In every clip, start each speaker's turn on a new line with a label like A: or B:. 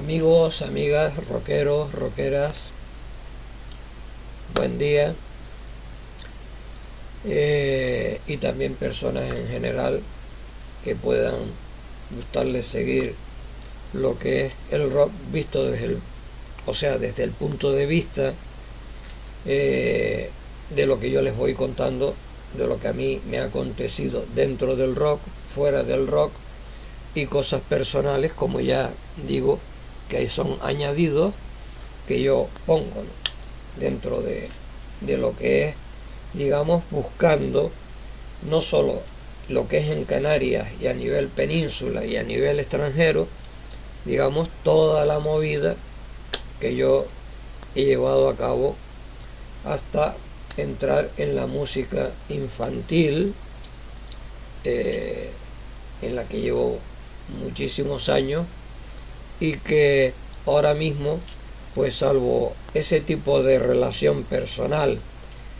A: Amigos, amigas, rockeros, rockeras, buen día. Y también personas en general que puedan gustarles seguir lo que es el rock visto desde el punto de vista de lo que yo les voy contando, de lo que a mí me ha acontecido dentro del rock, fuera del rock, y cosas personales, como ya digo, que ahí son añadidos que yo pongo, ¿no?, dentro de lo que es, digamos, buscando no solo lo que es en Canarias y a nivel península y a nivel extranjero, digamos, toda la movida que yo he llevado a cabo hasta entrar en la música infantil, en la que llevo muchísimos años, y que ahora mismo, pues salvo ese tipo de relación personal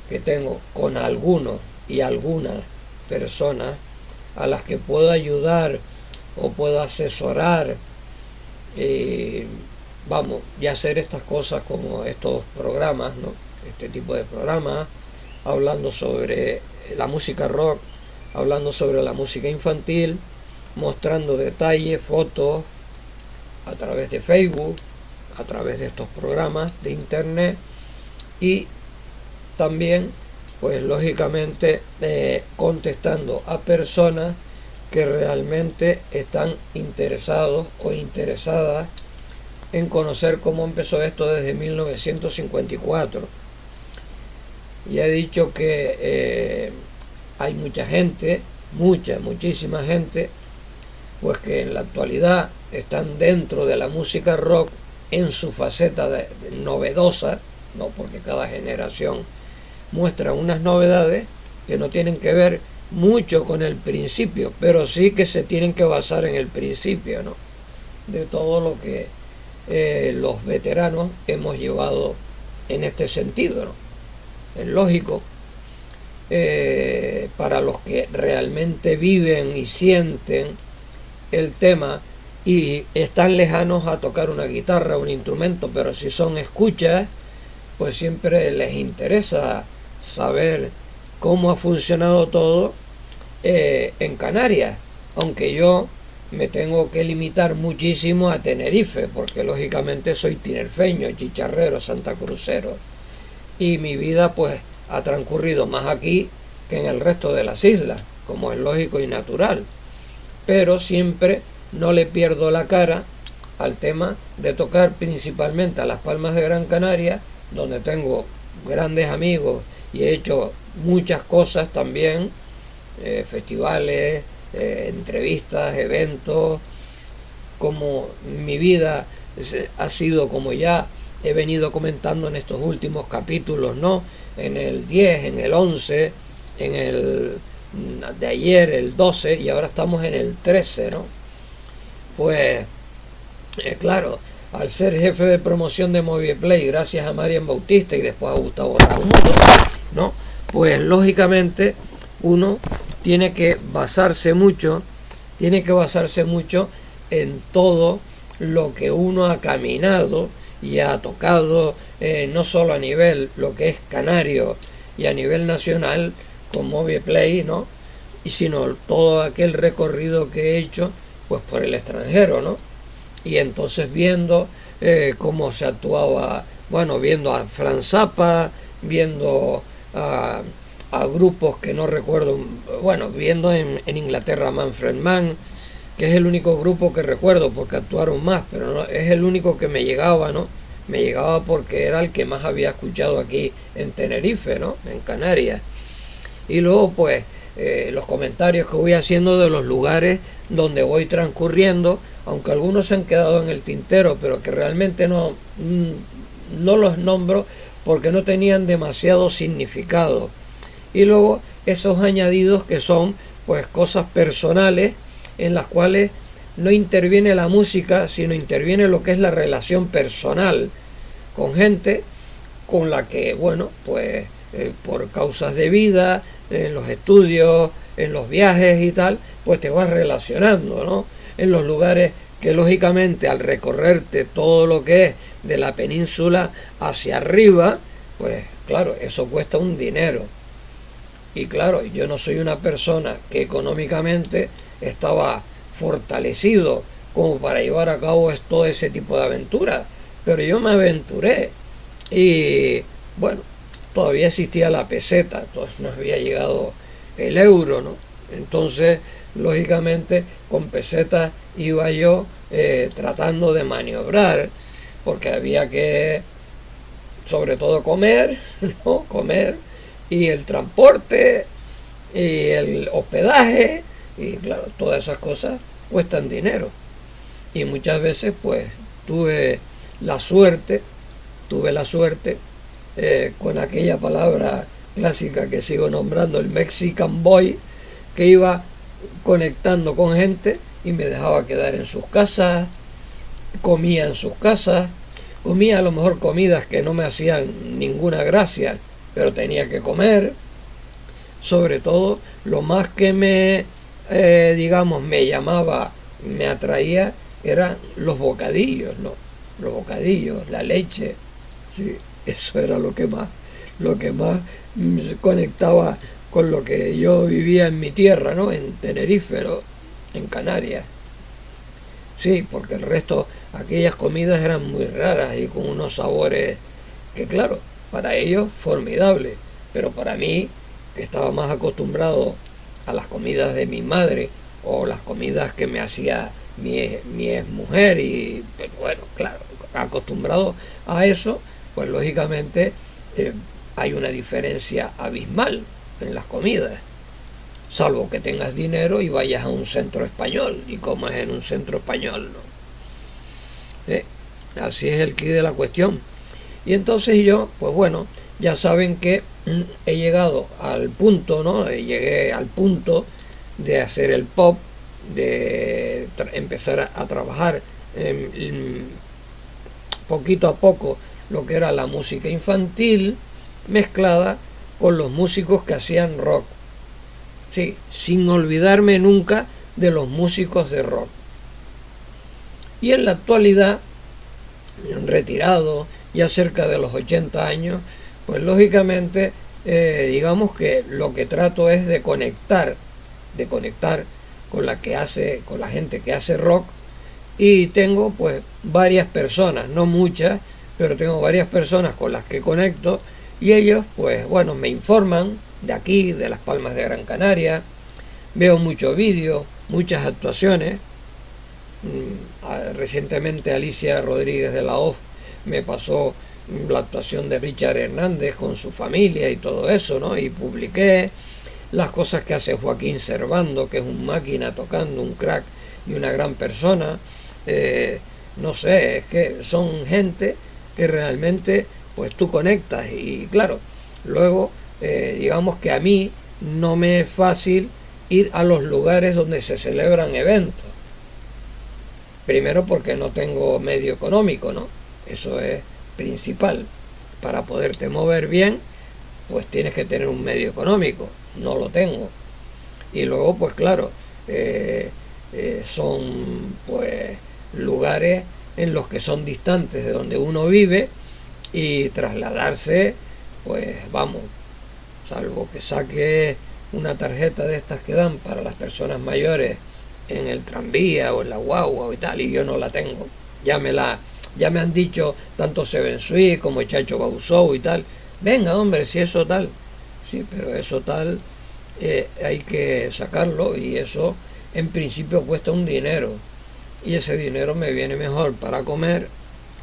A: que tengo con algunos y algunas personas a las que puedo ayudar o puedo asesorar, y hacer estas cosas como estos programas, ¿no?, este tipo de programas, hablando sobre la música rock, hablando sobre la música infantil, mostrando detalles, fotos a través de Facebook, a través de estos programas de internet, y también, pues lógicamente, contestando a personas que realmente están interesados o interesadas en conocer cómo empezó esto desde 1954. Ya he dicho que hay mucha gente, muchísima gente, pues que en la actualidad están dentro de la música rock en su faceta novedosa, ¿no?, porque cada generación muestra unas novedades que no tienen que ver mucho con el principio, pero sí que se tienen que basar en el principio, ¿no?, de todo lo que los veteranos hemos llevado en este sentido, ¿no? Es lógico, para los que realmente viven y sienten el tema y están lejanos a tocar una guitarra, un instrumento, pero si son escuchas, pues siempre les interesa saber cómo ha funcionado todo en Canarias, aunque yo me tengo que limitar muchísimo a Tenerife, porque lógicamente soy tinerfeño, chicharrero, santacrucero, y mi vida pues ha transcurrido más aquí que en el resto de las islas, como es lógico y natural, pero siempre no le pierdo la cara al tema de tocar principalmente a Las Palmas de Gran Canaria, donde tengo grandes amigos y he hecho muchas cosas también, festivales, entrevistas, eventos. Como mi vida ha sido, como ya he venido comentando en estos últimos capítulos, ¿no?, en el 10, en el 11, en el de ayer, el 12, y ahora estamos en el 13, ¿no? Pues, claro, al ser jefe de promoción de Movieplay, gracias a Marian Bautista y después a Gustavo Ramundo, ¿no?, pues lógicamente uno tiene que basarse mucho en todo lo que uno ha caminado y ha tocado, no solo a nivel lo que es canario y a nivel nacional con Movieplay, ¿no?, y sino todo aquel recorrido que he hecho pues por el extranjero, ¿no? Y entonces viendo cómo se actuaba, bueno, viendo a Frank Zappa, viendo a grupos que no recuerdo, bueno, viendo en Inglaterra a Manfred Mann, que es el único grupo que recuerdo porque actuaron más, pero no, es el único que me llegaba, ¿no? Me llegaba porque era el que más había escuchado aquí en Tenerife, ¿no?, en Canarias. Y luego pues los comentarios que voy haciendo de los lugares donde voy transcurriendo, aunque algunos se han quedado en el tintero, pero que realmente no los nombro porque no tenían demasiado significado. Y luego esos añadidos que son pues cosas personales en las cuales no interviene la música, sino interviene lo que es la relación personal con gente con la que, bueno, pues por causas de vida, en los estudios, en los viajes y tal, pues te vas relacionando, ¿no?, en los lugares que lógicamente al recorrerte todo lo que es de la península hacia arriba, pues claro, eso cuesta un dinero. Y claro, yo no soy una persona que económicamente estaba fortalecido como para llevar a cabo todo ese tipo de aventuras, pero yo me aventuré y bueno, todavía existía la peseta, entonces no había llegado el euro, ¿no? Entonces, lógicamente, con pesetas iba yo tratando de maniobrar, porque había que, sobre todo, comer, ¿no? Comer, y el transporte, y el hospedaje, y claro, todas esas cosas cuestan dinero. Y muchas veces, pues, tuve la suerte, con aquella palabra clásica que sigo nombrando, el Mexican Boy, que iba conectando con gente y me dejaba quedar en sus casas, comía en sus casas, comía a lo mejor comidas que no me hacían ninguna gracia, pero tenía que comer. Sobre todo, lo más que digamos, me llamaba, me atraía, eran los bocadillos, ¿no? Los bocadillos, la leche, sí, eso era lo que más conectaba con lo que yo vivía en mi tierra, ¿no? En Tenerife, ¿no? En Canarias. Sí, porque el resto, aquellas comidas eran muy raras y con unos sabores que, claro, para ellos formidables, pero para mí, que estaba más acostumbrado a las comidas de mi madre o las comidas que me hacía mi exmujer y, pues, bueno, claro, acostumbrado a eso, pues lógicamente hay una diferencia abismal en las comidas, salvo que tengas dinero y vayas a un centro español y comas en un centro español, ¿no? Así es el quid de la cuestión. Y entonces yo, pues bueno, ya saben que he llegado al punto, ¿no? Llegué al punto de hacer el pop, de empezar a trabajar poquito a poco lo que era la música infantil mezclada con los músicos que hacían rock. Sí, sin olvidarme nunca de los músicos de rock. Y en la actualidad, retirado, ya cerca de los 80 años, pues lógicamente, digamos que lo que trato es de conectar con con la gente que hace rock, y tengo pues varias personas, no muchas, pero tengo varias personas con las que conecto, y ellos pues bueno, me informan de aquí, de Las Palmas de Gran Canaria, veo muchos vídeos, muchas actuaciones. Recientemente Alicia Rodríguez de la OFF me pasó la actuación de Richard Hernández con su familia y todo eso, ¿no? Y publiqué las cosas que hace Joaquín Servando, que es un máquina tocando, un crack y una gran persona. No sé, es que son gente que realmente pues tú conectas, y claro, luego digamos que a mí no me es fácil ir a los lugares donde se celebran eventos. Primero porque no tengo medio económico, ¿no? Eso es principal. Para poderte mover bien, pues tienes que tener un medio económico. No lo tengo. Y luego, pues claro, son pues lugares en los que son distantes de donde uno vive, y trasladarse, pues vamos, salvo que saque una tarjeta de estas que dan para las personas mayores en el tranvía o en la guagua y tal, y yo no la tengo. Ya me han dicho tanto Seven Sweet como Chacho Bausou y tal, venga hombre, si eso tal, sí, pero eso tal hay que sacarlo, y eso en principio cuesta un dinero, y ese dinero me viene mejor para comer,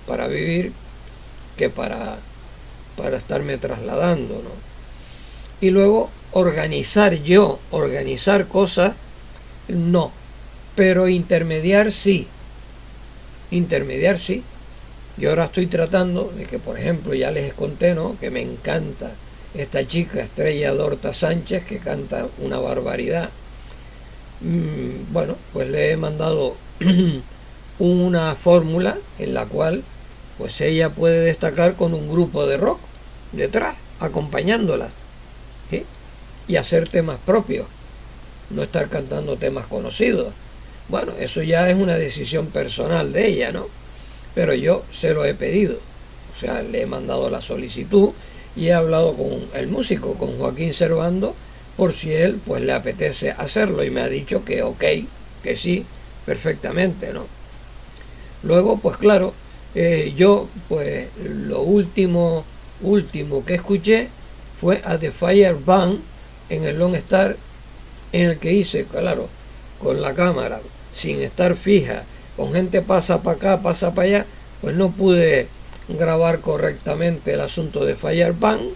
A: para vivir, que para estarme trasladando, ¿no? Y luego organizar cosas, no, pero intermediar sí. Yo ahora estoy tratando de que, por ejemplo, ya les conté, ¿no?, que me encanta esta chica Estrella Dorta Sánchez, que canta una barbaridad. Bueno, pues le he mandado una fórmula en la cual pues ella puede destacar con un grupo de rock detrás, acompañándola, ¿sí? Y hacer temas propios, no estar cantando temas conocidos. Bueno, eso ya es una decisión personal de ella, ¿no? Pero yo se lo he pedido. O sea, le he mandado la solicitud y he hablado con el músico, con Joaquín Servando, por si él pues le apetece hacerlo, y me ha dicho que ok, que sí, perfectamente, ¿no? Luego, pues claro, yo pues lo último que escuché fue a The Fire Band en el Lone Star, en el que hice, claro, con la cámara, sin estar fija, con gente pasa para acá, pasa para allá, pues no pude grabar correctamente el asunto de Fire Band,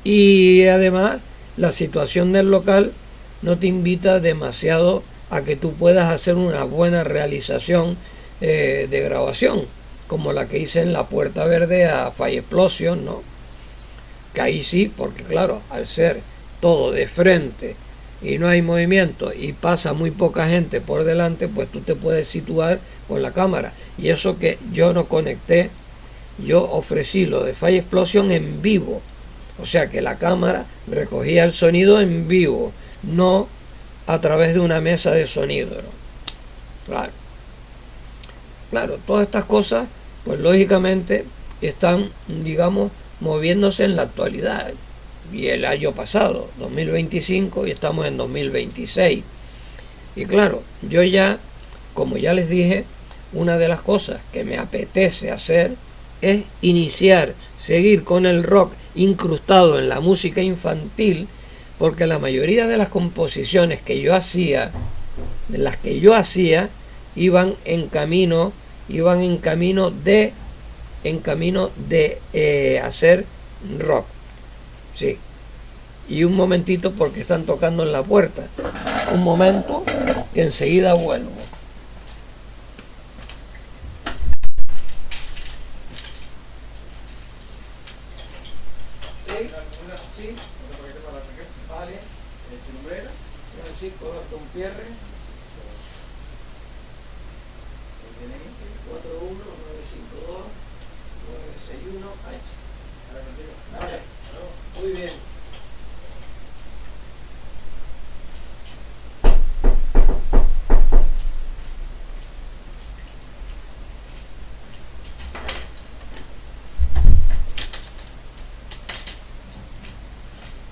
A: y además la situación del local no te invita demasiado a que tú puedas hacer una buena realización de grabación, como la que hice en la Puerta Verde a Fire Explosion, ¿no? Que ahí sí, porque claro, al ser todo de frente y no hay movimiento y pasa muy poca gente por delante, pues tú te puedes situar con la cámara. Y eso que yo no conecté, yo ofrecí lo de Fire Explosion en vivo. O sea que la cámara recogía el sonido en vivo, no a través de una mesa de sonido, ¿no? Claro. Claro, todas estas cosas, pues lógicamente están, digamos, moviéndose en la actualidad. Y el año pasado, 2025, y estamos en 2026. Y claro, yo ya, como ya les dije, una de las cosas que me apetece hacer es iniciar, seguir con el rock incrustado en la música infantil, porque la mayoría de las composiciones que yo hacía, de las que yo hacía, iban en camino de hacer rock. Sí. Y un momentito, porque están tocando en la puerta. Un momento, que enseguida vuelvo. Sí, vale, Francisco, Pierre. 41952-961H. Vale, muy bien.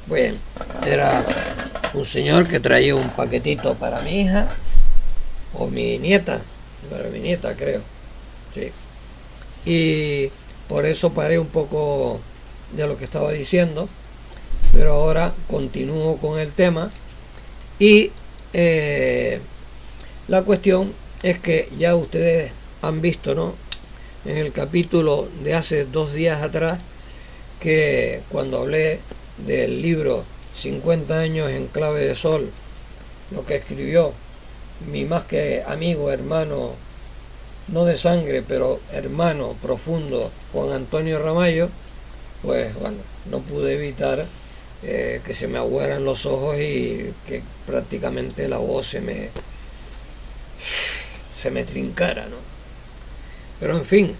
A: Bien, era un señor que traía un paquetito para mi hija, o mi nieta, para mi nieta creo, sí. Y por eso paré un poco de lo que estaba diciendo, pero ahora continúo con el tema. Y la cuestión es que ya ustedes han visto, ¿no?, en el capítulo de hace 2 días atrás, que cuando hablé del libro 50 años en clave de sol, lo que escribió mi más que amigo, hermano, no de sangre, pero hermano profundo, Juan Antonio Ramallo, pues bueno, no pude evitar que se me aguaran los ojos y que prácticamente la voz se me trincara, ¿no? Pero en fin,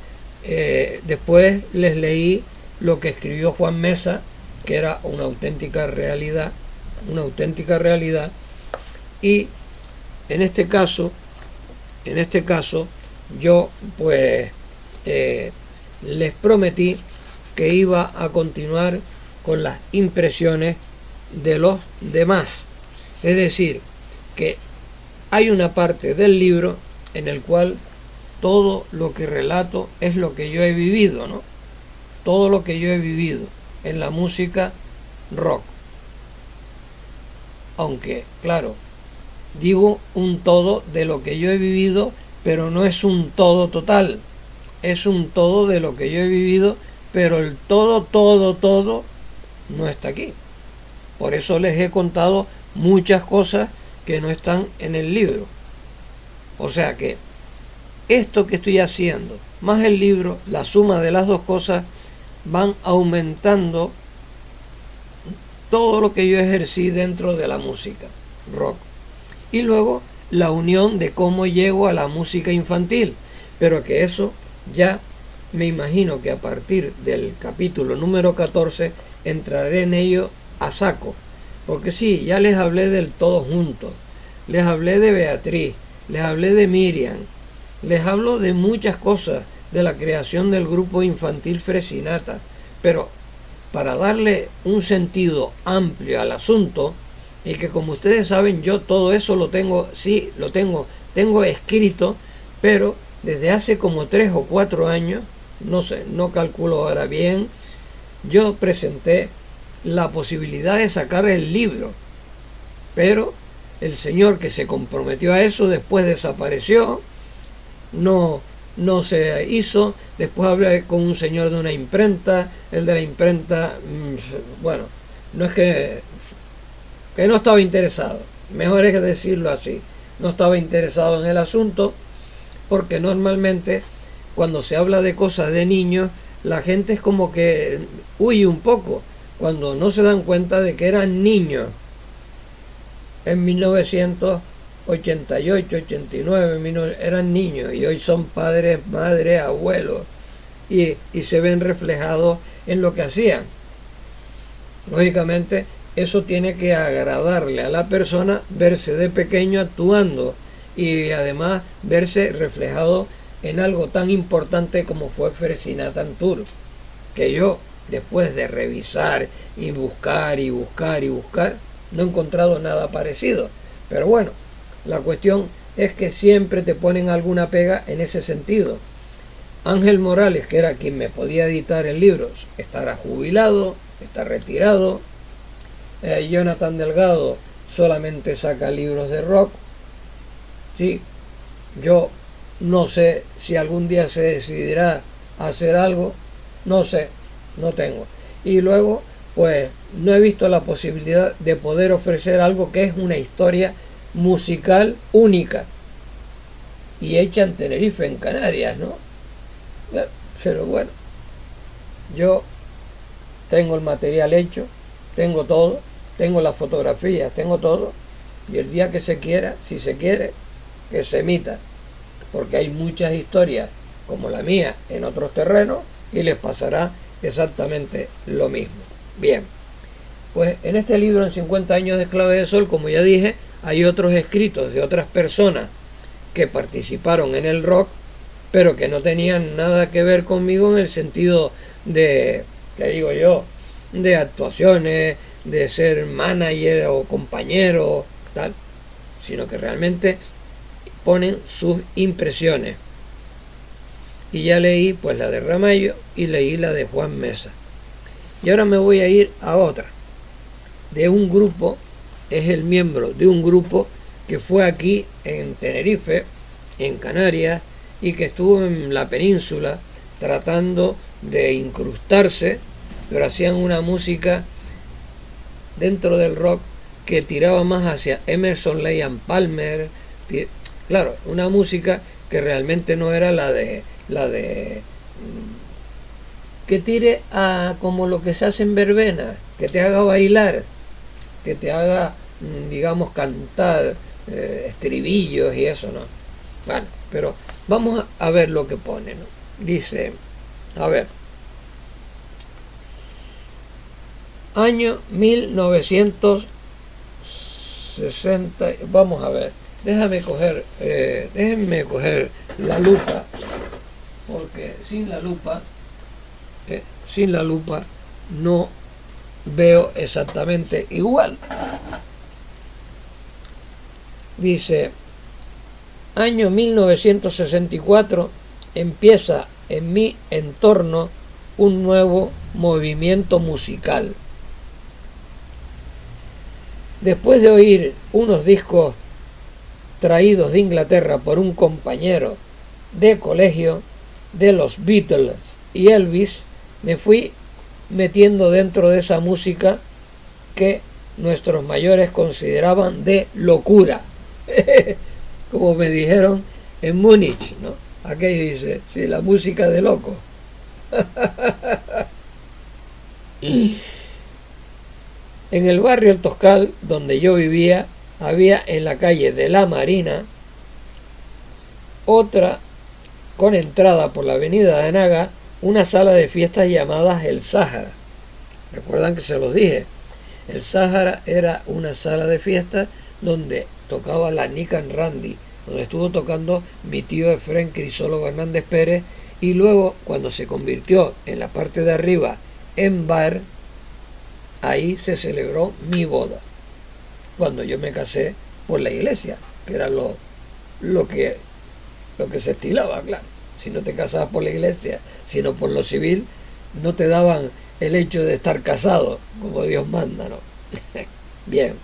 A: después les leí lo que escribió Juan Mesa, que era una auténtica realidad, y en este caso yo pues les prometí que iba a continuar con las impresiones de los demás. Es decir, que hay una parte del libro en el cual todo lo que relato es lo que yo he vivido, ¿no? Todo lo que yo he vivido en la música rock. Aunque, claro, digo un todo de lo que yo he vivido, pero no es un todo total. Es un todo de lo que yo he vivido, pero el todo no está aquí. Por eso les he contado muchas cosas que no están en el libro. O sea que esto que estoy haciendo, más el libro, la suma de las dos cosas, van aumentando todo lo que yo ejercí dentro de la música rock. Y luego la unión de cómo llego a la música infantil, pero que eso ya me imagino que a partir del capítulo número 14 entraré en ello a saco, porque sí, ya les hablé del todo juntos, les hablé de Beatriz, les hablé de Miriam, les hablo de muchas cosas, de la creación del grupo infantil Fresinata, pero para darle un sentido amplio al asunto, y que como ustedes saben yo todo eso lo tengo, sí, tengo escrito, pero desde hace como 3 o 4 años, no sé, no calculo ahora bien, yo presenté la posibilidad de sacar el libro, pero el señor que se comprometió a eso después desapareció, no se hizo. Después hablé con un señor de una imprenta, el de la imprenta, bueno, no es que no estaba interesado, mejor es decirlo así, no estaba interesado en el asunto, porque normalmente cuando se habla de cosas de niños, la gente es como que huye un poco, cuando no se dan cuenta de que eran niños en 1988, 89, eran niños y hoy son padres, madres, abuelos y se ven reflejados en lo que hacían. Lógicamente, eso tiene que agradarle a la persona verse de pequeño actuando y además verse reflejado en algo tan importante como fue Fresinata Tour, que yo, después de revisar y buscar, no he encontrado nada parecido. Pero bueno, la cuestión es que siempre te ponen alguna pega en ese sentido. Ángel Morales, que era quien me podía editar el libro, estará jubilado, está retirado. Jonathan Delgado solamente saca libros de rock. Sí, yo no sé si algún día se decidirá a hacer algo, no sé, no tengo. Y luego, pues, no he visto la posibilidad de poder ofrecer algo que es una historia musical única y hecha en Tenerife, en Canarias, ¿no? Pero bueno, yo tengo el material hecho, tengo todo, tengo las fotografías, tengo todo, y el día que se quiera, si se quiere, que se emita, porque hay muchas historias como la mía en otros terrenos y les pasará exactamente lo mismo. Bien, pues en este libro, en 50 años de Clave de Sol, como ya dije, hay otros escritos de otras personas que participaron en el rock, pero que no tenían nada que ver conmigo en el sentido de, que digo yo, de actuaciones, de ser manager o compañero, tal, sino que realmente ponen sus impresiones. Y ya leí pues la de Ramallo y leí la de Juan Mesa. Y ahora me voy a ir a otra, de un grupo, es el miembro de un grupo que fue aquí en Tenerife, en Canarias, y que estuvo en la península tratando de incrustarse, pero hacían una música dentro del rock que tiraba más hacia Emerson, Lake and Palmer, claro, una música que realmente no era la de que tire a como lo que se hace en verbena, que te haga bailar, que te haga, digamos, cantar estribillos y eso, ¿no? Bueno, pero vamos a ver lo que pone, ¿no? Dice, a ver, año 1960, vamos a ver, déjenme coger la lupa, porque sin la lupa no veo exactamente igual. Dice, año 1964, empieza en mi entorno un nuevo movimiento musical. Después de oír unos discos traídos de Inglaterra por un compañero de colegio de los Beatles y Elvis, me fui metiendo dentro de esa música que nuestros mayores consideraban de locura. Como me dijeron en Múnich, ¿no? Aquí dice, sí, la música de loco. En el barrio El Toscal, donde yo vivía, había en la calle de la Marina otra con entrada por la avenida de Naga, una sala de fiestas llamada El Sáhara. ¿Recuerdan que se los dije? El Sáhara era una sala de fiestas donde tocaba la Nick and Randy, donde estuvo tocando mi tío Efrén Crisólogo Hernández Pérez, y luego cuando se convirtió en la parte de arriba en bar, ahí se celebró mi boda, cuando yo me casé por la iglesia, que era lo que se estilaba, claro. Si no te casabas por la iglesia, sino por lo civil, no te daban el hecho de estar casado, como Dios manda, ¿no? Bien.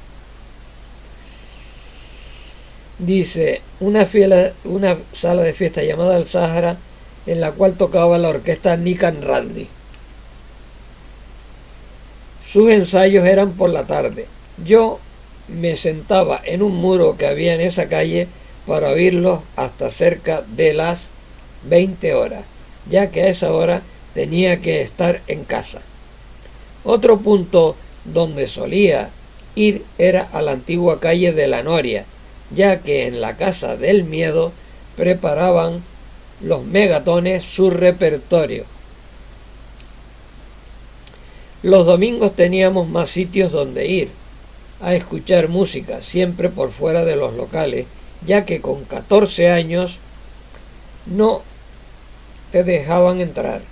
A: Dice, una sala de fiesta llamada El Sáhara, en la cual tocaba la orquesta Nican Randy. Sus ensayos eran por la tarde. Yo me sentaba en un muro que había en esa calle para oírlos hasta cerca de las 20 horas, ya que a esa hora tenía que estar en casa. Otro punto donde solía ir era a la antigua calle de la Noria, ya que en la Casa del Miedo preparaban los megatones su repertorio. Los domingos teníamos más sitios donde ir a escuchar música, siempre por fuera de los locales, ya que con 14 años no te dejaban entrar.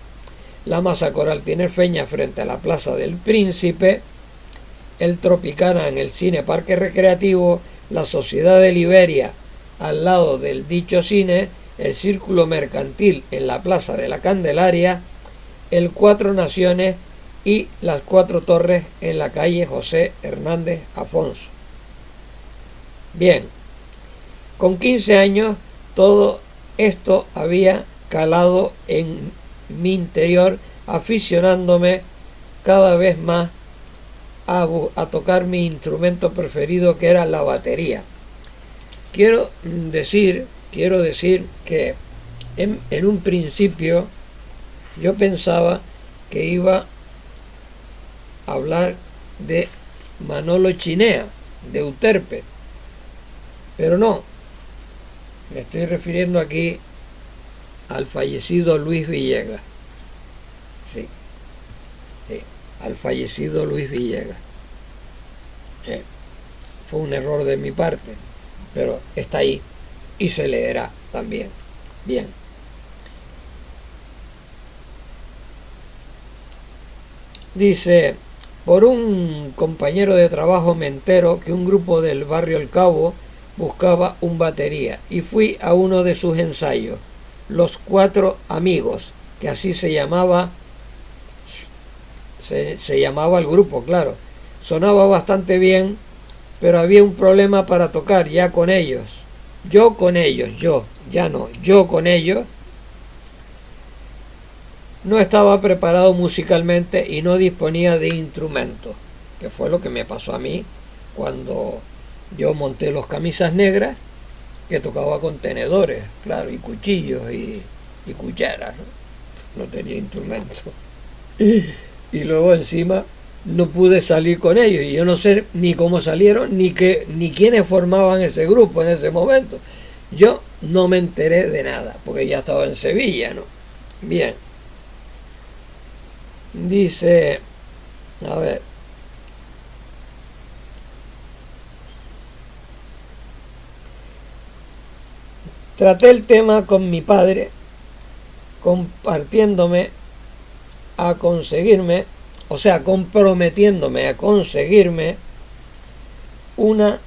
A: La Masa Coral tinerfeña frente a la Plaza del Príncipe, el Tropicana en el Cine Parque Recreativo, la Sociedad de Liberia al lado del dicho cine, el Círculo Mercantil en la Plaza de la Candelaria, el Cuatro Naciones y las Cuatro Torres en la calle José Hernández Afonso. Bien, con 15 años todo esto había calado en mi interior, aficionándome cada vez más a tocar mi instrumento preferido, que era la batería. Quiero decir que en un principio yo pensaba que iba a hablar de Manolo Chinea, de Euterpe, pero no, me estoy refiriendo aquí al fallecido Luis Villegas. Sí, al fallecido Luis Villegas. Fue un error de mi parte, pero está ahí y se leerá también. Bien. Dice, por un compañero de trabajo me entero que un grupo del barrio El Cabo buscaba un batería y fui a uno de sus ensayos, Los Cuatro Amigos, que así se llamaba el grupo, claro. Sonaba bastante bien, pero había un problema para tocar ya con ellos. Yo con ellos no estaba preparado musicalmente y no disponía de instrumentos, que fue lo que me pasó a mí cuando yo monté los Camisas Negras, que tocaba con tenedores, claro, y cuchillos y cucharas, ¿no? No tenía instrumentos. Y luego encima no pude salir con ellos, y yo no sé ni cómo salieron, ni quiénes formaban ese grupo en ese momento. Yo no me enteré de nada, porque ya estaba en Sevilla, ¿no? Bien. Dice, a ver, traté el tema con mi padre, comprometiéndome a conseguirme una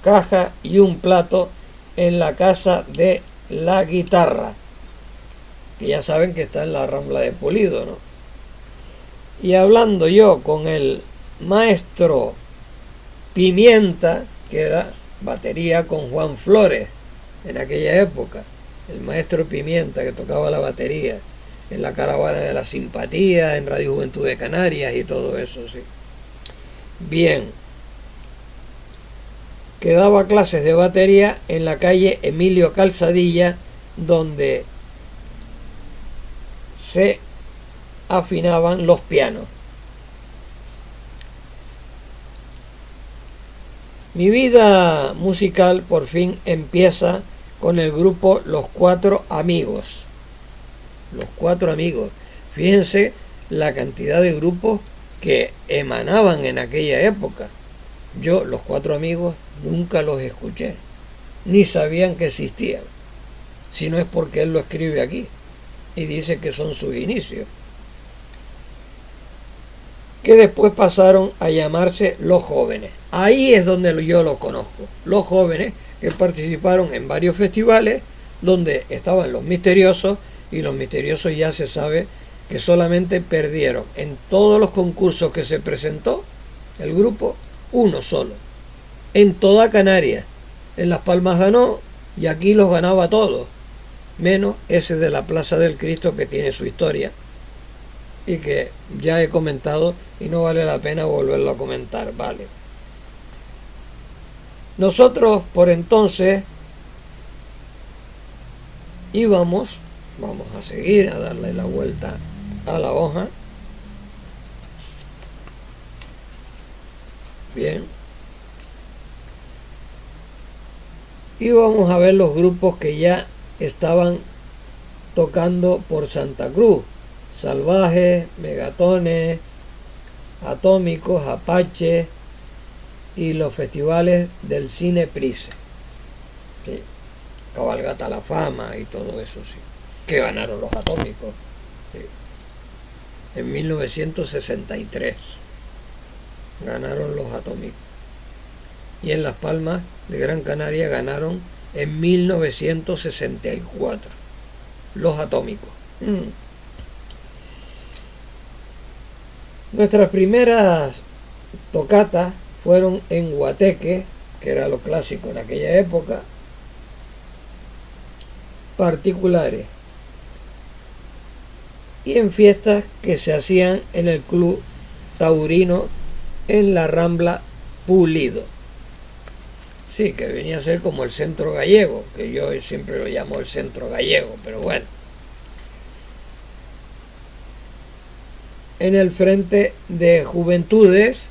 A: caja y un plato en la casa de la guitarra, que ya saben que está en la Rambla de Pulido, ¿no? Y hablando yo con el maestro Pimienta, que era batería con Juan Flores en aquella época, el maestro Pimienta, que tocaba la batería en la Caravana de la Simpatía, en Radio Juventud de Canarias y todo eso, sí. Bien, que daba clases de batería en la calle Emilio Calzadilla, donde se afinaban los pianos. Mi vida musical por fin empieza con el grupo Los Cuatro Amigos. Los Cuatro Amigos. Fíjense la cantidad de grupos que emanaban en aquella época. Yo, Los Cuatro Amigos, nunca los escuché. ni sabían que existían, si no es porque él lo escribe aquí y dice que son sus inicios, que después pasaron a llamarse Los Jóvenes. Ahí es donde yo lo conozco, Los Jóvenes, que participaron en varios festivales donde estaban Los Misteriosos, y Los Misteriosos ya se sabe que solamente perdieron en todos los concursos que se presentó el grupo, uno solo, en toda Canarias. En Las Palmas ganó y aquí los ganaba todos, menos ese de la Plaza del Cristo, que tiene su historia y que ya he comentado y no vale la pena volverlo a comentar, vale. Nosotros por entonces íbamos, vamos a seguir a darle la vuelta a la hoja, bien, íbamos a ver los grupos que ya estaban tocando por Santa Cruz: Salvajes, Megatones, Atómicos, Apache y los festivales del cine Price, ¿sí? Cabalgata a la Fama y todo eso, sí, que ganaron los Atómicos, sí. En 1963 ganaron los Atómicos, y en Las Palmas de Gran Canaria ganaron en 1964 los Atómicos. Nuestras primeras tocatas fueron en Guateque, que era lo clásico en aquella época, particulares, y en fiestas que se hacían en el Club Taurino en la Rambla Pulido. Sí, que venía a ser como el Centro Gallego, que yo siempre lo llamo el Centro Gallego, pero bueno. En el Frente de Juventudes,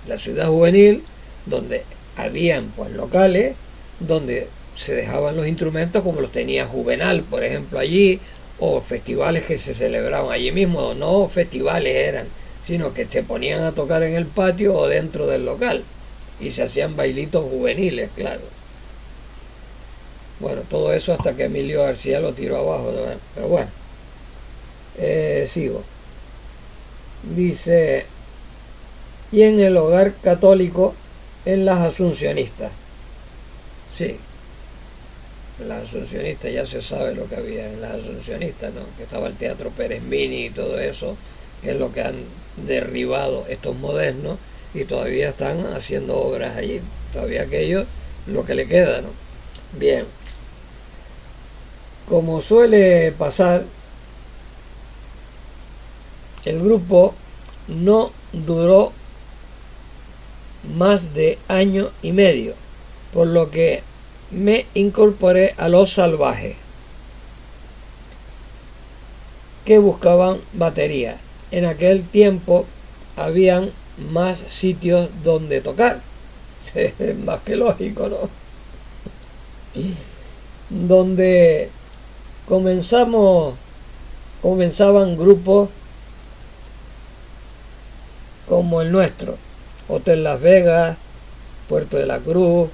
A: la ciudad juvenil, donde habían pues locales donde se dejaban los instrumentos, como los tenía Juvenal, por ejemplo, allí, o festivales que se celebraban allí mismo. No festivales eran, sino que se ponían a tocar en el patio o dentro del local, y se hacían bailitos juveniles, claro. Bueno, todo eso hasta que Emilio García lo tiró abajo, ¿no? Pero bueno, sigo. Dice, y en el Hogar Católico en las Asuncionistas. Sí, en las Asuncionistas ya se sabe lo que había en las Asuncionistas, ¿no? Que estaba el Teatro Pérez Mini y todo eso, que es lo que han derribado estos modernos, y todavía están haciendo obras allí. Todavía aquello, lo que le queda, ¿no? Bien. Como suele pasar, el grupo no duró más de año y medio, por lo que me incorporé a Los Salvajes, que buscaban batería. En aquel tiempo habían más sitios donde tocar, más que lógico, ¿no? Donde comenzaban grupos como el nuestro: Hotel Las Vegas, Puerto de la Cruz,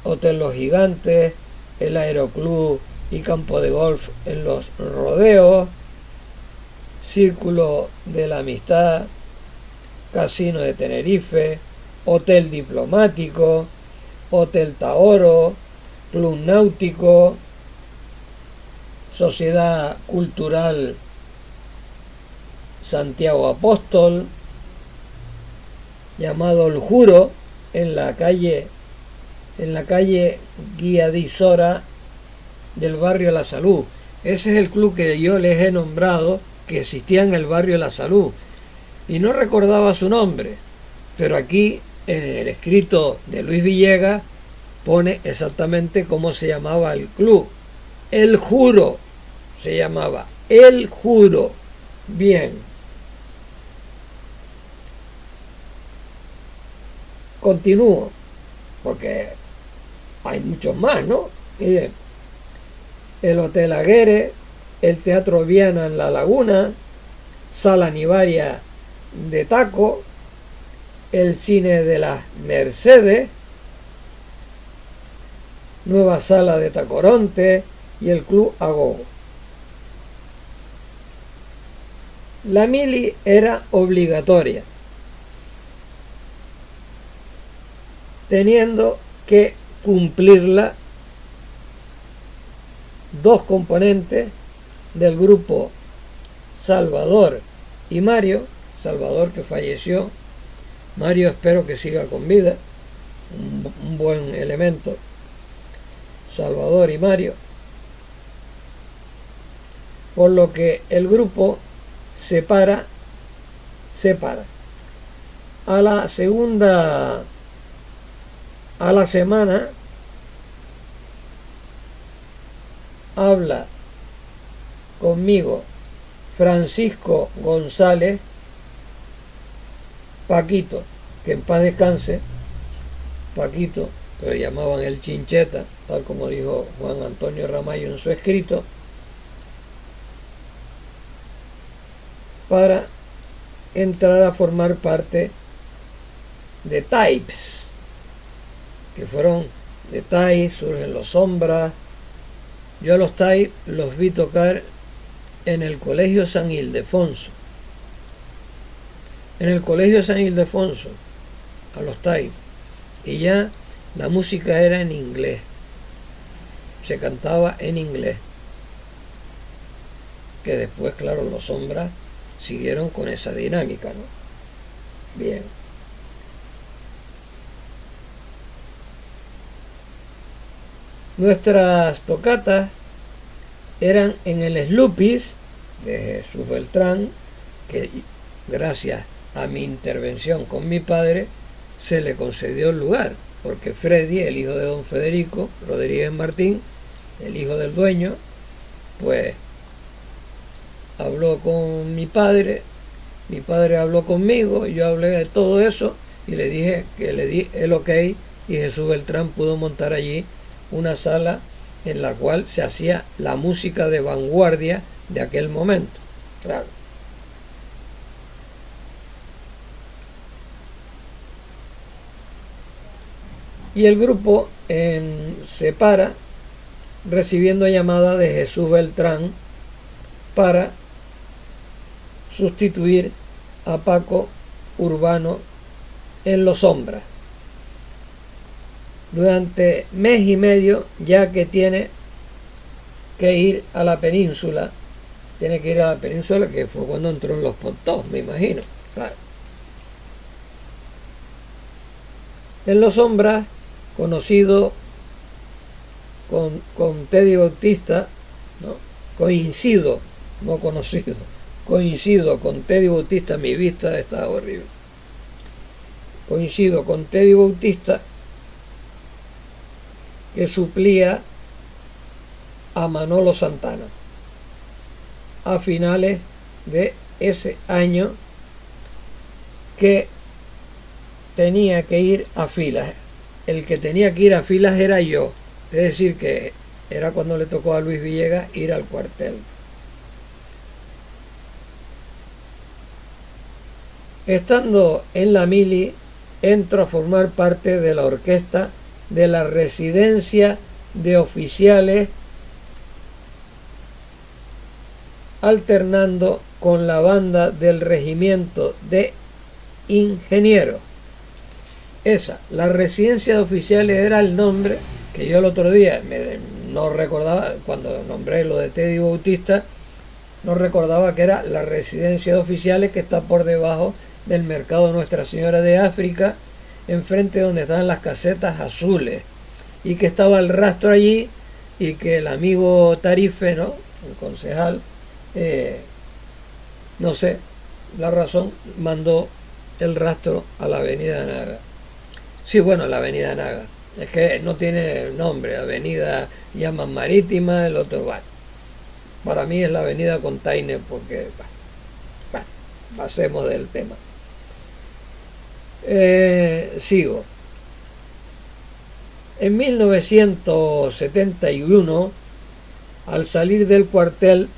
A: Hotel Los Gigantes, el Aeroclub y campo de golf en Los Rodeos, Círculo de la Amistad, Casino de Tenerife, Hotel Diplomático, Hotel Taoro, Club Náutico, Sociedad Cultural Santiago Apóstol, llamado El Juro, en la calle Guiadisora del barrio La Salud. Ese es el club que yo les he nombrado, que existía en el barrio La Salud, y no recordaba su nombre, pero aquí en el escrito de Luis Villegas pone exactamente cómo se llamaba el club. El Juro se llamaba, El Juro. Bien, continúo, porque hay muchos más, ¿no? Miren, el Hotel Aguere, el Teatro Viana en La Laguna, Sala Nivaria de Taco, el Cine de las Mercedes, Nueva Sala de Tacoronte y el Club Agogo. La mili era obligatoria, teniendo que cumplirla dos componentes del grupo, Salvador y Mario. Salvador, que falleció, Mario espero que siga con vida, un buen elemento. Salvador y Mario, por lo que el grupo separa. A la semana habla conmigo Francisco González, Paquito, que en paz descanse, Paquito, que lo llamaban el Chincheta, tal como dijo Juan Antonio Ramallo en su escrito, para entrar a formar parte de Types, que fueron de Types, surgen los Sombras. Yo a los Types los vi tocar en el Colegio San Ildefonso. En el Colegio San Ildefonso, a los Types, y ya la música era en inglés, se cantaba en inglés, que después, claro, los Sombras siguieron con esa dinámica, ¿no? Bien. Nuestras tocatas eran en el Sloopis de Jesús Beltrán, que gracias a mi intervención con mi padre se le concedió el lugar, porque Freddy, el hijo de don Federico Rodríguez Martín, el hijo del dueño, pues habló con mi padre habló conmigo, y yo hablé de todo eso y le dije que le di el ok, y Jesús Beltrán pudo montar allí una sala en la cual se hacía la música de vanguardia de aquel momento. Claro. Y el grupo se para recibiendo llamada de Jesús Beltrán para sustituir a Paco Urbano en Los Sombras durante mes y medio, ya que tiene que ir a la península, que fue cuando entró en Los Pontos, me imagino. Claro. En Los Sombras, conocido con Teddy Bautista, ¿no? Coincido con Teddy Bautista, mi vista está horrible. Coincido con Teddy Bautista, que suplía a Manolo Santana a finales de ese año, que tenía que ir a filas. El que tenía que ir a filas era yo, es decir, que era cuando le tocó a Luis Villegas ir al cuartel. Estando en la mili, entro a formar parte de la orquesta de la residencia de oficiales, alternando con la banda del regimiento de ingenieros. La residencia de oficiales era el nombre que yo el otro día no recordaba, cuando nombré lo de Teddy Bautista, no recordaba que era la residencia de oficiales, que está por debajo del mercado Nuestra Señora de África, enfrente donde estaban las casetas azules, y que estaba el rastro allí, y que el amigo Tarife, ¿no?, el concejal, no sé la razón, mandó el rastro a la avenida Naga. Sí, bueno, la avenida Naga, es que no tiene nombre, avenida llaman Marítima, el otro, bueno, para mí es la avenida Container, porque, bueno, pasemos del tema. Sigo. En 1971, al salir del cuartel,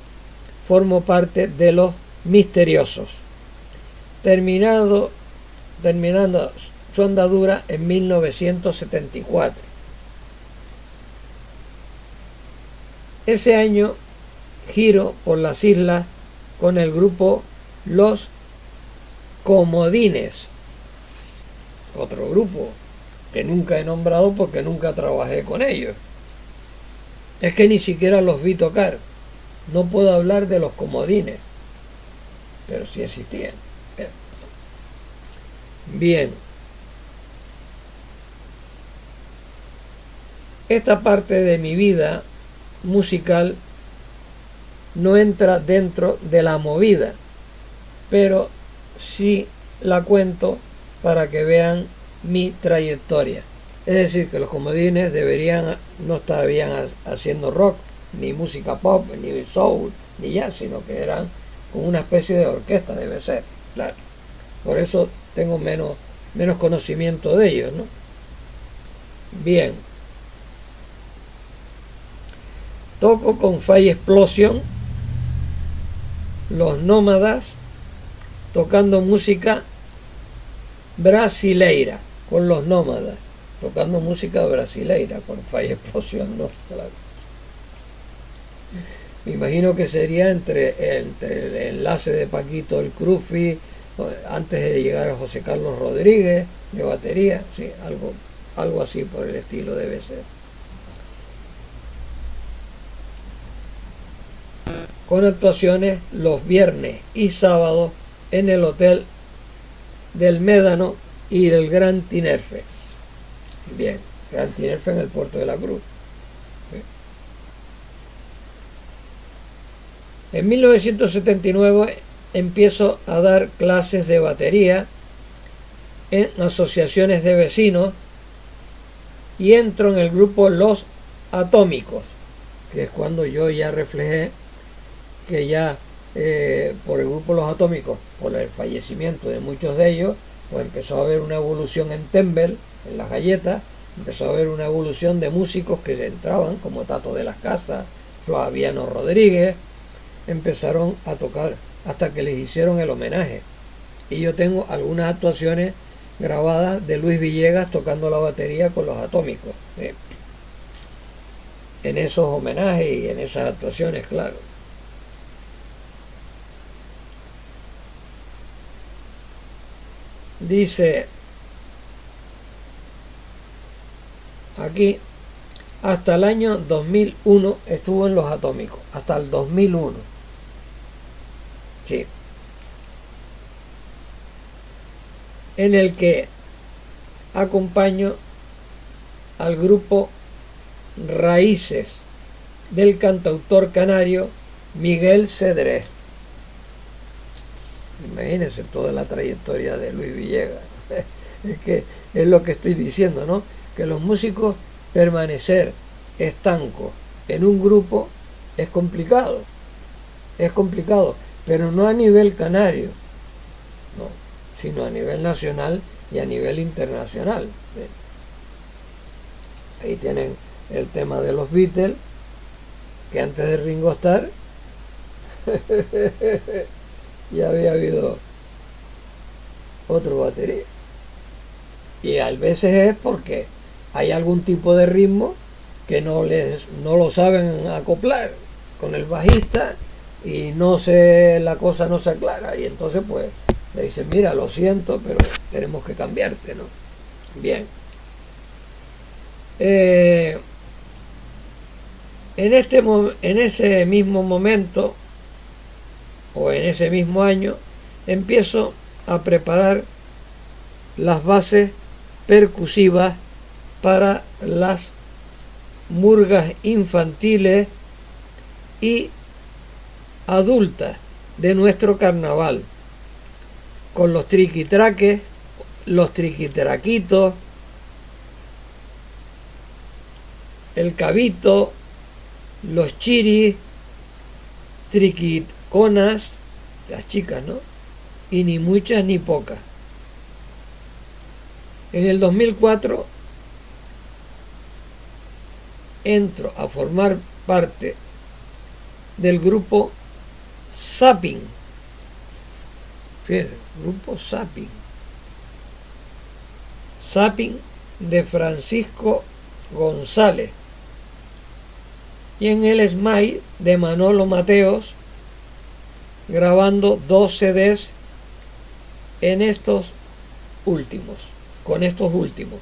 A: formo parte de Los Misteriosos, terminando su andadura en 1974. Ese año giro por las islas con el grupo Los Comodines, otro grupo que nunca he nombrado porque nunca trabajé con ellos. Es que ni siquiera los vi tocar. No puedo hablar de Los Comodines, pero sí existían. Bien. Esta parte de mi vida musical no entra dentro de la movida, pero sí la cuento para que vean mi trayectoria. Es decir, que Los Comodines no estarían haciendo rock, ni música pop, ni soul, ni jazz, sino que eran como una especie de orquesta, debe ser, claro. Por eso tengo menos conocimiento de ellos, ¿no? Bien. Toco con Fire Explosion, Los Nómadas, tocando música brasileira con Los Nómadas, tocando música brasileira con Fire Explosion, no, claro. Me imagino que sería entre el enlace de Paquito el Crufi, antes de llegar a José Carlos Rodríguez, de batería, sí, algo así por el estilo debe ser. Con actuaciones los viernes y sábados en el Hotel del Médano y el Gran Tinerfe. Bien, Gran Tinerfe en el Puerto de la Cruz. Bien. En 1979 empiezo a dar clases de batería en asociaciones de vecinos y entro en el grupo Los Atómicos, que es cuando yo ya reflejé que ya por el grupo Los Atómicos, por el fallecimiento de muchos de ellos, pues empezó a haber una evolución en Tembel, en las galletas, empezó a haber una evolución de músicos que entraban, como Tato de las Casas, Flaviano Rodríguez, empezaron a tocar hasta que les hicieron el homenaje. Y yo tengo algunas actuaciones grabadas de Luis Villegas tocando la batería con Los Atómicos, en esos homenajes y en esas actuaciones, claro. Dice aquí, hasta el año 2001 estuvo en Los Atómicos, hasta el 2001. Sí. En el que acompaño al grupo Raíces del cantautor canario Miguel Cedrés. Imagínense toda la trayectoria de Luis Villegas. Es que es lo que estoy diciendo, ¿no? Que los músicos permanecer estancos en un grupo es complicado, pero no a nivel canario, no, sino a nivel nacional y a nivel internacional. Ahí tienen el tema de los Beatles, que antes de Ringo Starr ya había habido otro batería. Y a veces es porque hay algún tipo de ritmo que no lo saben acoplar con el bajista y la cosa no se aclara, y entonces pues le dicen, mira, lo siento, pero tenemos que cambiarte, ¿no? Bien. En ese mismo momento o en ese mismo año empiezo a preparar las bases percusivas para las murgas infantiles y adultas de nuestro carnaval, con los triquitraques, los triquiteraquitos, el cabito, los chiris, triquiconas, las chicas, ¿no? Y ni muchas ni pocas. En el 2004 entro a formar parte del grupo Zapping. Fíjense, grupo Zapping. Zapping de Francisco González. y en el SMAI de Manolo Mateos, grabando 2 CDs en estos últimos, con estos últimos.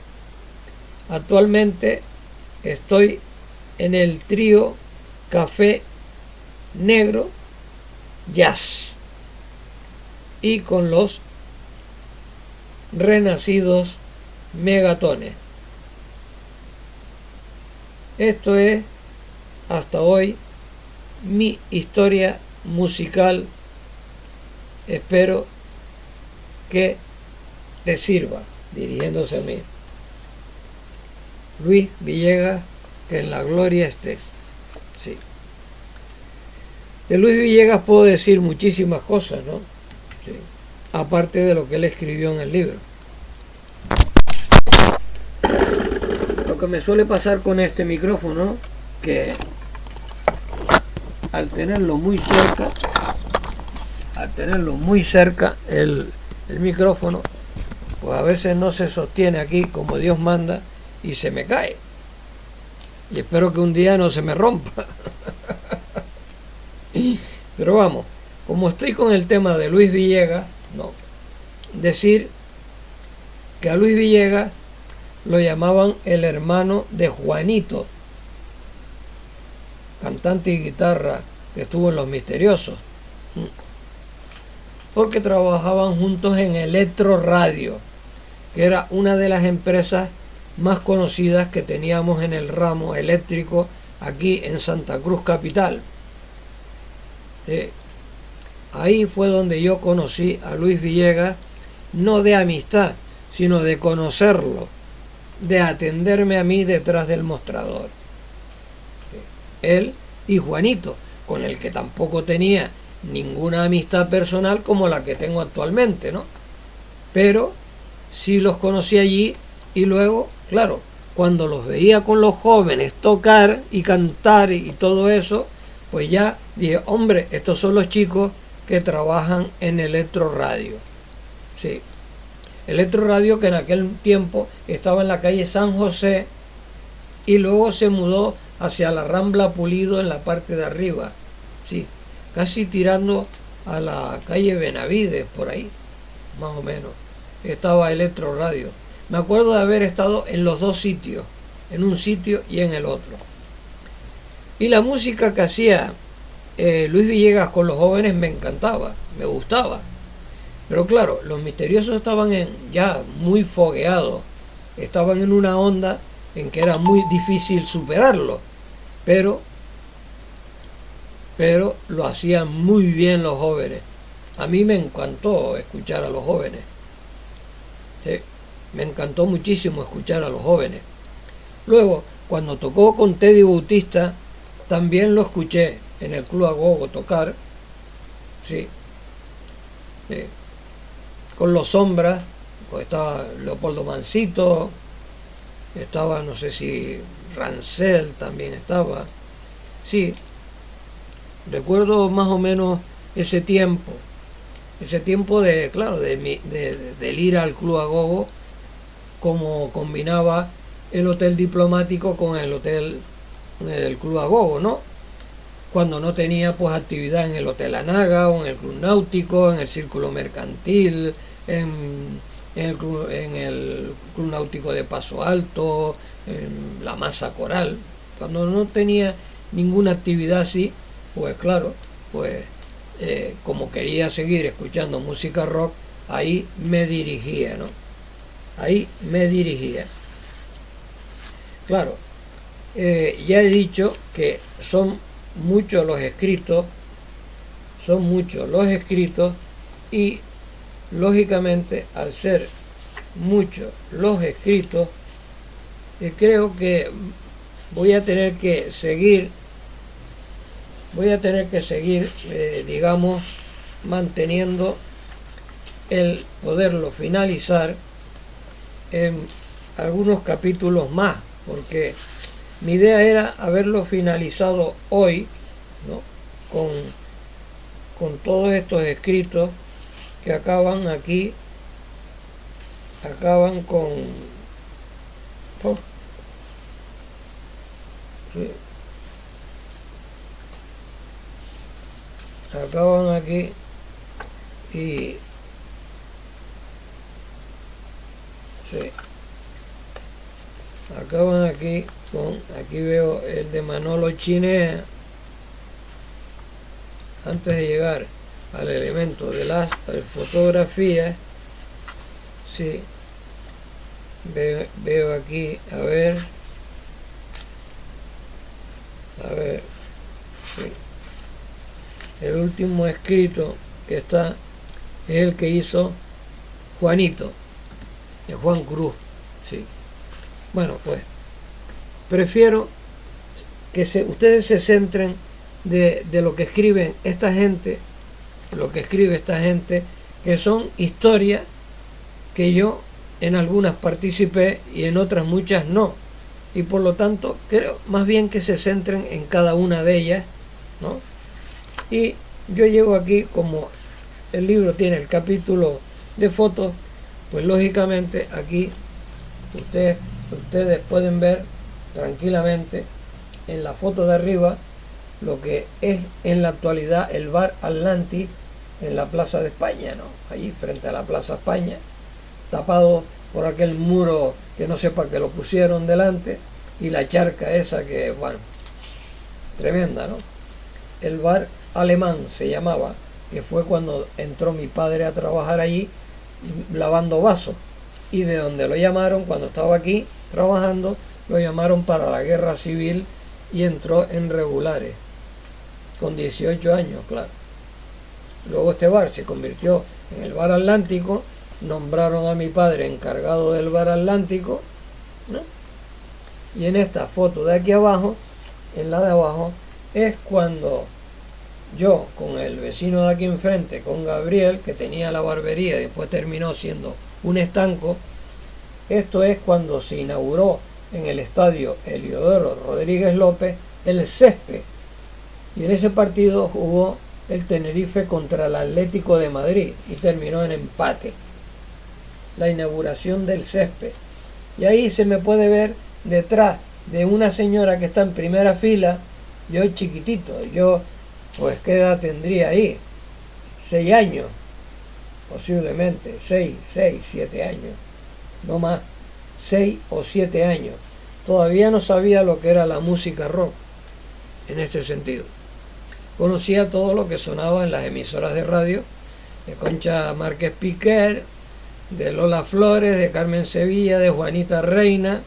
A: Actualmente estoy en el trío Café Negro Jazz y con los renacidos Megatones. Esto es hasta hoy mi historia musical. Espero que te sirva, dirigiéndose a mí. Luis Villegas, que en la gloria esté. Sí. De Luis Villegas puedo decir muchísimas cosas, ¿no? Sí. Aparte de lo que él escribió en el libro. Lo que me suele pasar con este micrófono, que al tenerlo muy cerca el micrófono, pues a veces no se sostiene aquí como Dios manda y se me cae. Y espero que un día no se me rompa. Pero vamos, como estoy con el tema de Luis Villegas, no, decir que a Luis Villegas lo llamaban el hermano de Juanito, cantante y guitarra que estuvo en Los Misteriosos, porque trabajaban juntos en Electro Radio, que era una de las empresas más conocidas que teníamos en el ramo eléctrico aquí en Santa Cruz capital. Ahí fue donde yo conocí a Luis Villegas, no de amistad, sino de conocerlo, de atenderme a mí detrás del mostrador. Él y Juanito, con el que tampoco tenía ninguna amistad personal como la que tengo actualmente, ¿no? Pero sí los conocí allí y luego, claro, cuando los veía con los jóvenes tocar y cantar y todo eso, pues ya dije, hombre, estos son los chicos que trabajan en Electro Radio. Sí. Electro Radio, que en aquel tiempo estaba en la calle San José y luego se mudó hacia la Rambla Pulido en la parte de arriba. Sí, casi tirando a la calle Benavides, por ahí, más o menos. Estaba Electro Radio. Me acuerdo de haber estado en los dos sitios, en un sitio y en el otro. Y la música que hacía Luis Villegas con los jóvenes me encantaba, me gustaba. Pero claro, Los Misteriosos estaban ya muy fogueados, estaban en una onda en que era muy difícil superarlo, pero lo hacían muy bien los jóvenes. A mí me encantó escuchar a los jóvenes. Sí, me encantó muchísimo escuchar a los jóvenes. Luego, cuando tocó con Teddy Bautista, también lo escuché en el Club Agogo tocar. Sí. Sí. Con los Sombras, pues estaba Leopoldo Mancito, estaba, no sé si Rancel también estaba. Sí, recuerdo más o menos ese tiempo de, claro, del ir al Club Agogo, como combinaba el Hotel Diplomático con el Club Agogo, ¿no? Cuando no tenía pues actividad en el Hotel Anaga o en el Club Náutico, en el Círculo Mercantil, en el Club Náutico de Paso Alto, en la Masa Coral. Cuando no tenía ninguna actividad así, pues claro, pues como quería seguir escuchando música rock, ahí me dirigía, ¿no? Ahí me dirigía. Claro, ya he dicho que son muchos los escritos y lógicamente al ser muchos los escritos, creo que voy a tener que seguir digamos, manteniendo el poderlo finalizar en algunos capítulos más, porque mi idea era haberlo finalizado hoy, ¿no? con todos estos escritos que acaban con sí, acaban aquí y sí, acaban aquí con, aquí veo el de Manolo Chinea antes de llegar al elemento de las fotografías. Sí, veo aquí, a ver, sí. El último escrito que está es el que hizo Juanito, de Juan Cruz, sí. Bueno, pues prefiero que ustedes se centren de lo que escriben esta gente, lo que escribe esta gente, que son historias que yo en algunas participé y en otras muchas no, y por lo tanto creo más bien que se centren en cada una de ellas, ¿no? Y yo llego aquí, como el libro tiene el capítulo de fotos, pues lógicamente aquí ustedes pueden ver tranquilamente en la foto de arriba lo que es en la actualidad el bar Atlantis en la Plaza de España, ¿no? Allí frente a la Plaza España, tapado por aquel muro que no sé para qué lo pusieron delante, y la charca esa que, bueno, tremenda, ¿no? El bar Alemán se llamaba, que fue cuando entró mi padre a trabajar allí lavando vasos, y de donde lo llamaron cuando estaba aquí trabajando, lo llamaron para la guerra civil y entró en regulares con 18 años, claro. Luego este bar se convirtió en el bar Atlántico, nombraron a mi padre encargado del bar Atlántico, ¿no? Y en esta foto de aquí abajo, en la de abajo, es cuando yo con el vecino de aquí enfrente, con Gabriel, que tenía la barbería y después terminó siendo un estanco, esto es cuando se inauguró en el estadio Heliodoro Rodríguez López el césped, y en ese partido jugó el Tenerife contra el Atlético de Madrid y terminó en empate, la inauguración del césped. Y ahí se me puede ver detrás de una señora que está en primera fila, yo chiquitito, yo pues qué edad tendría ahí, 6 años, posiblemente, 6, 7 años, no más, 6 o 7 años. Todavía no sabía lo que era la música rock, en este sentido. Conocía todo lo que sonaba en las emisoras de radio, de Concha Márquez Piquer, de Lola Flores, de Carmen Sevilla, de Juanita Reina,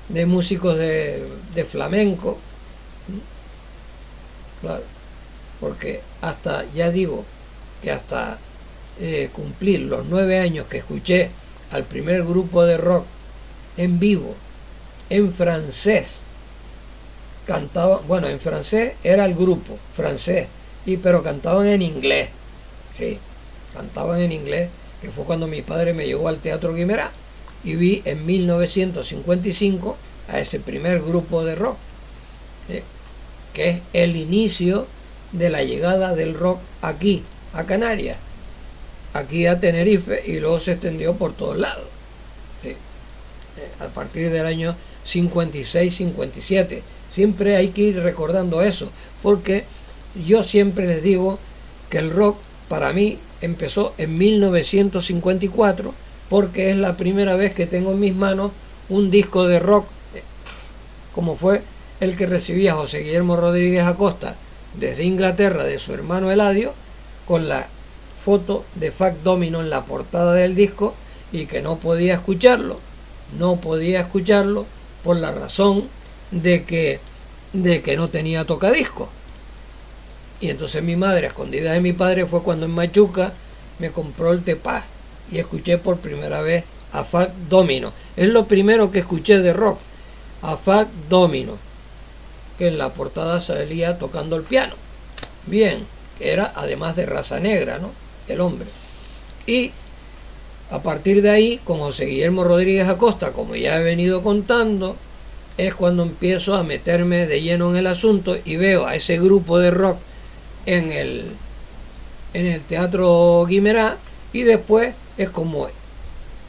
A: de músicos de flamenco. Claro, porque hasta, ya digo, que hasta cumplir los 9 años que escuché al primer grupo de rock en vivo, en francés, cantaban, bueno, en francés era el grupo, francés, pero cantaban en inglés, sí, cantaban en inglés, que fue cuando mi padre me llevó al Teatro Guimerá, y vi en 1955 a ese primer grupo de rock, que es el inicio de la llegada del rock aquí, a Canarias, aquí a Tenerife, y luego se extendió por todos lados, sí, a partir del año 56-57. Siempre hay que ir recordando eso, porque yo siempre les digo que el rock para mí empezó en 1954, porque es la primera vez que tengo en mis manos un disco de rock, como fue el que recibía José Guillermo Rodríguez Acosta desde Inglaterra, de su hermano Eladio, con la foto de Fat Domino en la portada del disco, y que no podía escucharlo por la razón de que no tenía tocadiscos. Y entonces mi madre, a escondidas de mi padre, fue cuando en Machuca me compró el Tepaz y escuché por primera vez a Fat Domino. Es lo primero que escuché de rock, a Fat Domino, que en la portada salía tocando el piano. Bien, era además de raza negra, ¿no?, el hombre. Y a partir de ahí, con José Guillermo Rodríguez Acosta, como ya he venido contando, es cuando empiezo a meterme de lleno en el asunto y veo a ese grupo de rock en el Teatro Guimerá, y después es como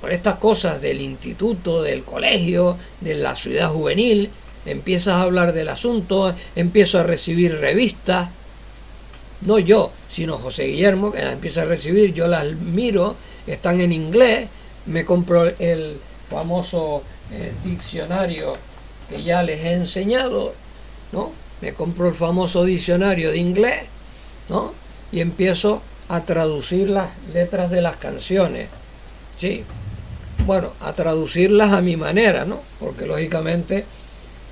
A: por estas cosas del instituto, del colegio, de la ciudad juvenil, empiezas a hablar del asunto, empiezo a recibir revistas, no yo, sino José Guillermo, que las empieza a recibir, yo las miro, están en inglés, me compro el famoso diccionario que ya les he enseñado, ¿no? Me compro el famoso diccionario de inglés, ¿no? Y empiezo a traducir las letras de las canciones, ¿sí? Bueno, a traducirlas a mi manera, ¿no? Porque lógicamente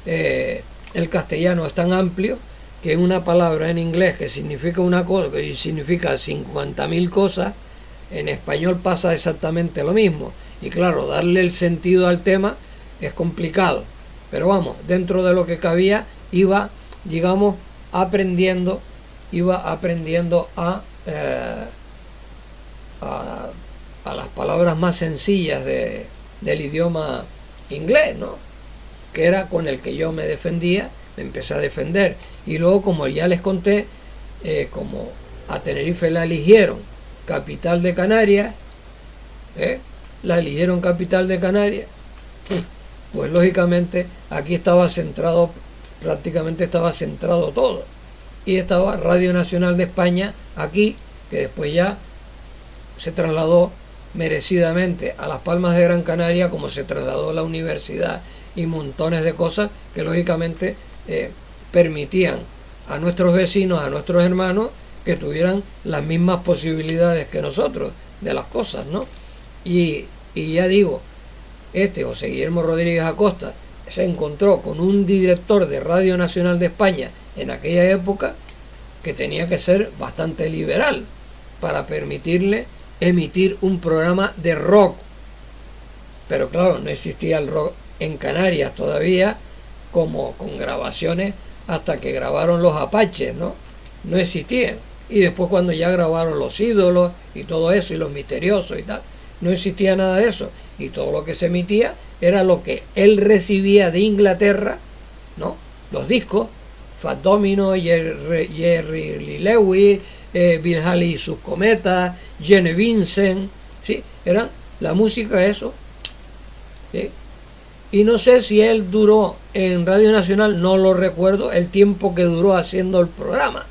A: el castellano es tan amplio que una palabra en inglés que significa una cosa, que significa 50.000 cosas, en español pasa exactamente lo mismo. Y claro, darle el sentido al tema es complicado. Pero vamos, dentro de lo que cabía, iba, digamos, aprendiendo a las palabras más sencillas del idioma inglés, ¿no? Que era con el que yo me defendía, me empecé a defender. Y luego, como ya les conté, como a Tenerife la eligieron capital de Canarias, la eligieron capital de Canarias, pues lógicamente aquí estaba centrado, prácticamente estaba centrado todo. Y estaba Radio Nacional de España aquí, que después ya se trasladó merecidamente a Las Palmas de Gran Canaria, como se trasladó la universidad y montones de cosas que lógicamente permitían a nuestros vecinos, a nuestros hermanos, que tuvieran las mismas posibilidades que nosotros de las cosas, ¿no? Y ya digo, José Guillermo Rodríguez Acosta se encontró con un director de Radio Nacional de España en aquella época que tenía que ser bastante liberal para permitirle emitir un programa de rock. Pero claro, no existía el rock en Canarias todavía, como con grabaciones hasta que grabaron los Apaches, ¿no? No existían. Y después cuando ya grabaron Los Ídolos y todo eso, y Los Misteriosos y tal, no existía nada de eso. Y todo lo que se emitía era lo que él recibía de Inglaterra, ¿no? Los discos, Fat Domino, Jerry Lee Lewis, Bill Haley y sus cometas, Gene Vincent, ¿sí? Eran la música, eso, ¿sí? Y no sé si él duró en Radio Nacional, no lo recuerdo, el tiempo que duró haciendo el programa.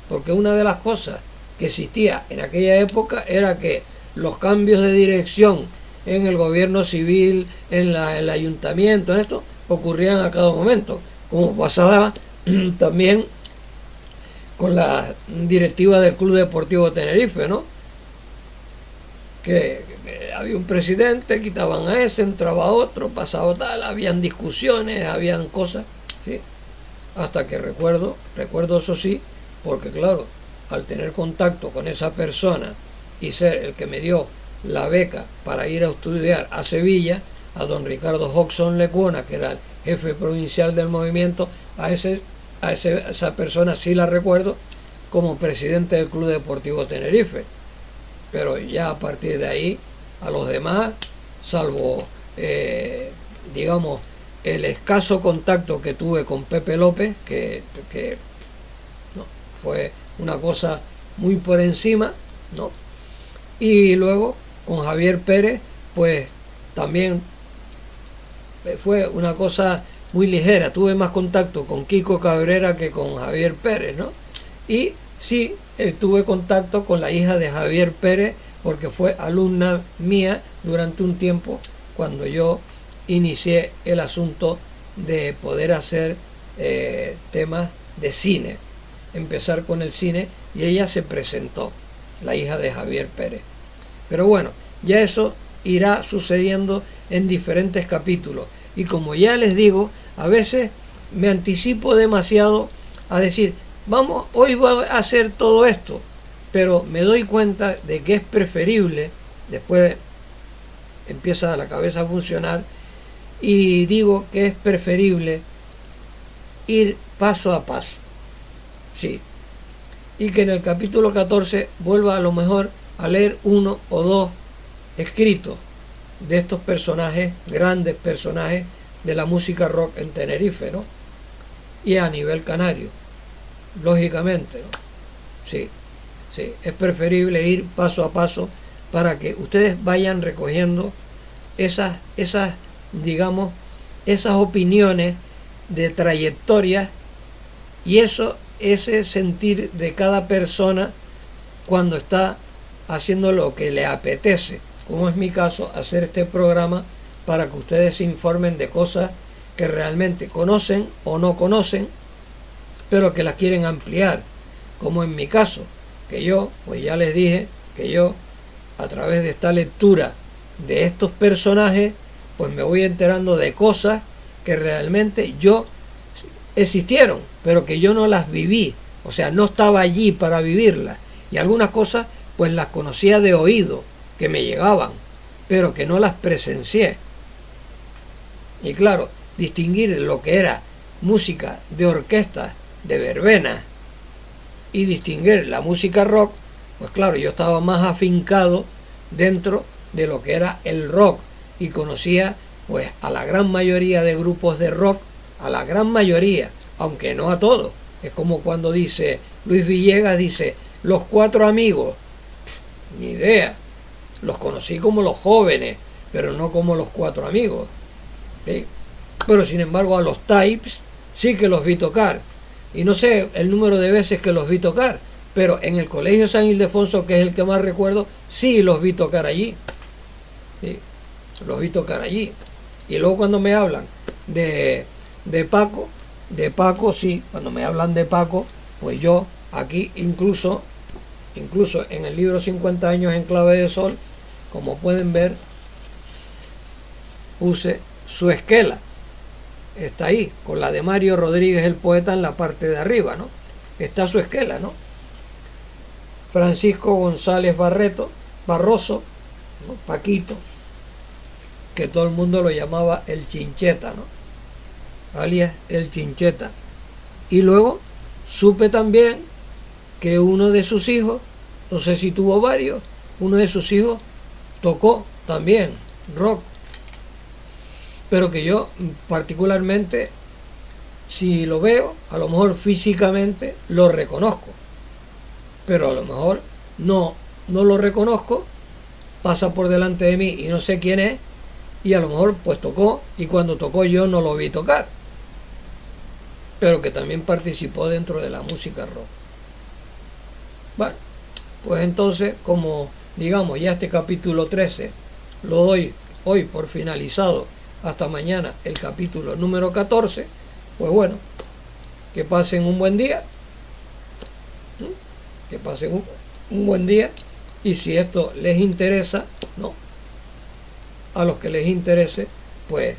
A: Porque una de las cosas que existía en aquella época era que los cambios de dirección en el gobierno civil, en el ayuntamiento, en esto, ocurrían a cada momento, como pasaba también con la directiva del Club Deportivo Tenerife, ¿no? Que había un presidente, quitaban a ese, entraba otro, pasaba tal, habían discusiones, habían cosas, ¿sí? Hasta que recuerdo eso sí, porque claro, al tener contacto con esa persona y ser el que me dio la beca para ir a estudiar a Sevilla, a don Ricardo Hodgson Lecuona, que era el jefe provincial del movimiento, a esa persona sí la recuerdo como presidente del Club Deportivo Tenerife. Pero ya a partir de ahí, a los demás, salvo, digamos, el escaso contacto que tuve con Pepe López, que no, fue una cosa muy por encima, ¿no? Y luego con Javier Pérez, pues también fue una cosa muy ligera. Tuve más contacto con Kiko Cabrera que con Javier Pérez, ¿no? Y sí, tuve contacto con la hija de Javier Pérez, porque fue alumna mía durante un tiempo cuando yo inicié el asunto de poder hacer temas de cine, empezar con el cine, y ella se presentó, la hija de Javier Pérez. Pero bueno, ya eso irá sucediendo en diferentes capítulos, y como ya les digo, a veces me anticipo demasiado a decir, vamos, hoy voy a hacer todo esto, pero me doy cuenta de que es preferible, después empieza la cabeza a funcionar, y digo que es preferible ir paso a paso, sí, y que en el capítulo 14 vuelva a lo mejor a leer uno o dos escritos de estos personajes, grandes personajes de la música rock en Tenerife, ¿no? Y a nivel canario, lógicamente, ¿no? Sí, es preferible ir paso a paso para que ustedes vayan recogiendo esas digamos, esas opiniones de trayectoria, y eso ese sentir de cada persona cuando está haciendo lo que le apetece, como es mi caso, hacer este programa para que ustedes se informen de cosas que realmente conocen o no conocen, pero que las quieren ampliar, como en mi caso, que yo, pues ya les dije, que yo, a través de esta lectura de estos personajes, pues me voy enterando de cosas que realmente yo existieron, pero que yo no las viví, o sea, no estaba allí para vivirlas, y algunas cosas pues las conocía de oído, que me llegaban, pero que no las presencié. Y claro, distinguir lo que era música de orquesta, de verbena, y distinguir la música rock, pues claro, yo estaba más afincado dentro de lo que era el rock, y conocía pues a la gran mayoría de grupos de rock, a la gran mayoría, aunque no a todos. Es como cuando dice Luis Villegas, dice Los Cuatro Amigos. Ni idea, los conocí como Los Jóvenes, pero no como Los Cuatro Amigos, ¿sí? Pero sin embargo a los Types sí que los vi tocar, y no sé el número de veces que los vi tocar, pero en el Colegio San Ildefonso, que es el que más recuerdo, sí los vi tocar allí, ¿sí? Los vi tocar allí. Y luego cuando me hablan de Paco, sí, cuando me hablan de Paco, pues yo aquí incluso en el libro 50 años en clave de sol, como pueden ver, puse su esquela. Está ahí, con la de Mario Rodríguez el poeta en la parte de arriba, ¿no? Está su esquela, ¿no? Francisco González Barroso, ¿no? Paquito, que todo el mundo lo llamaba el Chincheta, ¿no? Alias el Chincheta. Y luego supe también que uno de sus hijos, no sé si tuvo varios, uno de sus hijos tocó también rock, pero que yo particularmente, si lo veo, a lo mejor físicamente lo reconozco, pero a lo mejor no lo reconozco, pasa por delante de mí y no sé quién es, y a lo mejor pues tocó, y cuando tocó yo no lo vi tocar, pero que también participó dentro de la música rock. Bueno, pues entonces, como digamos ya este capítulo 13 lo doy hoy por finalizado, hasta mañana el capítulo número 14, pues bueno, que pasen un buen día, que pasen un buen día, y si esto les interesa, ¿no? A los que les interese, pues